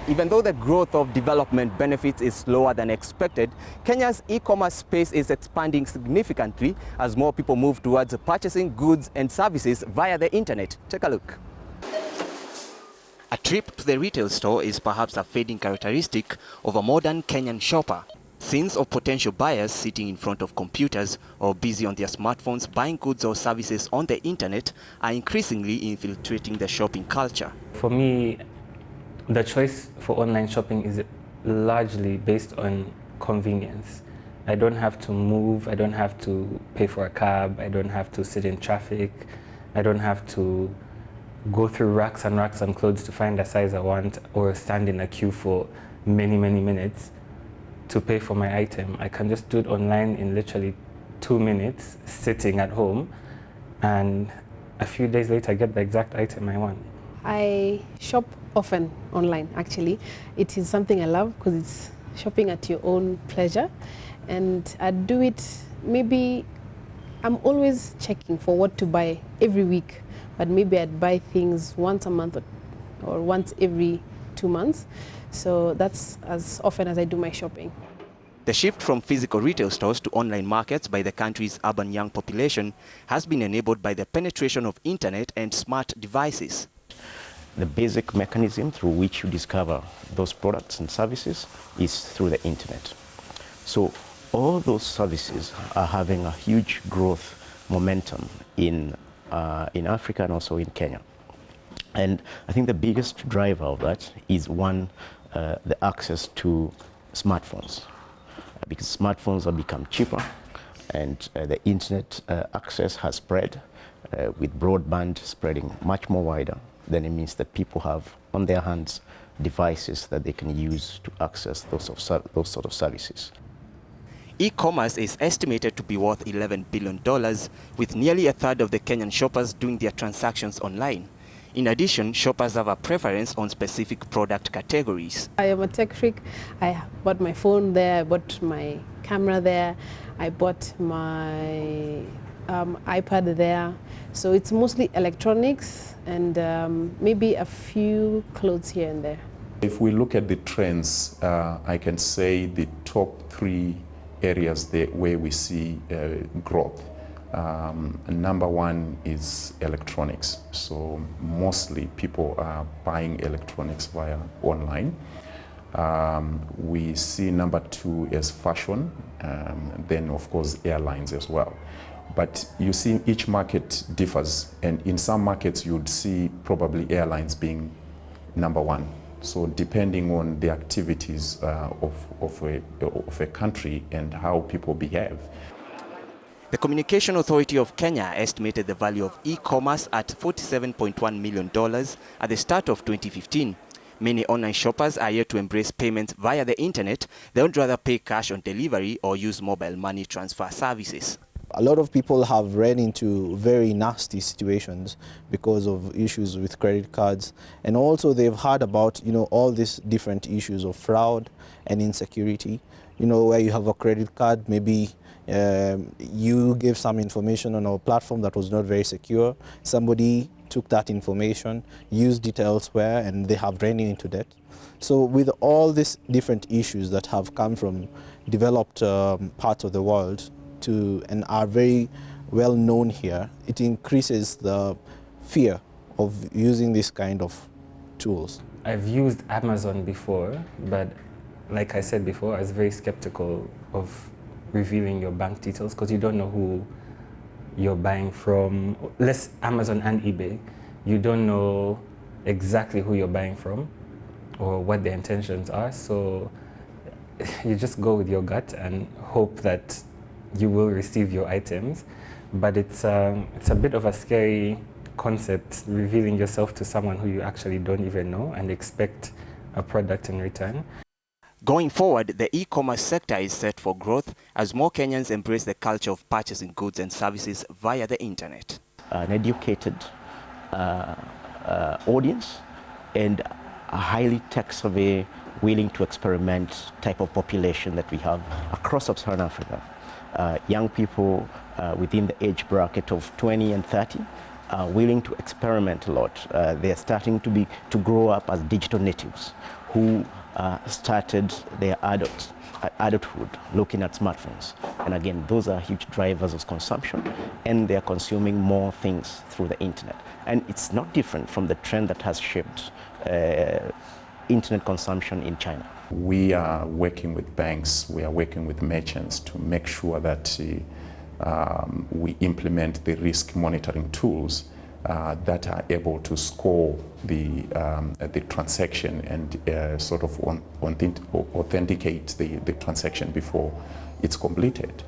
Even though the growth of development benefits is slower than expected, Kenya's e-commerce space is expanding significantly as more people move towards purchasing goods and services via the internet. Take a look. A trip to the retail store is perhaps a fading characteristic of a modern Kenyan shopper. Scenes of potential buyers sitting in front of computers or busy on their smartphones buying goods or services on the internet are increasingly infiltrating the shopping culture. For me, the choice for online shopping is largely based on convenience. I don't have to move, I don't have to pay for a cab, I don't have to sit in traffic, I don't have to go through racks and racks of clothes to find a size I want or stand in a queue for many minutes to pay for my item. I can just do it online in literally 2 minutes, sitting at home, and a few days later I get the exact item I want. I shop often online, actually. It is something I love because it's shopping at your own pleasure. And I do it, maybe I'm always checking for what to buy every week, but maybe I'd buy things once a month or once every 2 months. So that's as often as I do my shopping. The shift from physical retail stores to online markets by the country's urban young population has been enabled by the penetration of internet and smart devices. The basic mechanism through which you discover those products and services is through the internet. So all those services are having a huge growth momentum in Africa and also in Kenya. And I think the biggest driver of that is one, the access to smartphones. Because smartphones have become cheaper and the internet access has spread with broadband spreading much more wider. Then it means that people have on their hands devices that they can use to access those sort of services. E-commerce is estimated to be worth $11 billion, with nearly a third of the Kenyan shoppers doing their transactions online. In addition, shoppers have a preference on specific product categories. I am a tech freak. I bought my phone there, I bought my camera there, I bought my iPad there. So it's mostly electronics and maybe a few clothes here and there. If we look at the trends, I can say the top 3 areas where we see growth. Number 1 is electronics. So mostly people are buying electronics via online. We see number 2 as fashion, then of course airlines as well. But you see each market differs, and in some markets you'd see probably airlines being number 1. So depending on the activities of a country and how people behave. The Communication Authority of Kenya estimated the value of e-commerce at $47.1 million at the start of 2015. Many online shoppers are yet to embrace payments via the internet. They would rather pay cash on delivery or use mobile money transfer services. A lot of people have run into very nasty situations because of issues with credit cards, and also they've heard about all these different issues of fraud and insecurity. Where you have a credit card, maybe you gave some information on our platform that was not very secure. Somebody took that information, used it elsewhere, and they have run into debt. So with all these different issues that have come from developed parts of the world and are very well known here, it increases the fear of using this kind of tools. I've used Amazon before, but like I said before, I was very skeptical of revealing your bank details because you don't know who you're buying from. Less Amazon and eBay, you don't know exactly who you're buying from or what their intentions are. So you just go with your gut and hope that you will receive your items. But it's a bit of a scary concept, revealing yourself to someone who you actually don't even know and expect a product in return. Going forward, the e-commerce sector is set for growth as more Kenyans embrace the culture of purchasing goods and services via the internet. An educated audience and a highly tech-savvy, willing to experiment type of population that we have across sub-Saharan Africa. Young people within the age bracket of 20 and 30 are willing to experiment a lot. They're starting to grow up as digital natives who started their adulthood looking at smartphones. And again, those are huge drivers of consumption, and they are consuming more things through the internet. And it's not different from the trend that has shaped internet consumption in China. We are working with banks, we are working with merchants to make sure that we implement the risk monitoring tools that are able to score the transaction and sort of authenticate the transaction before it's completed.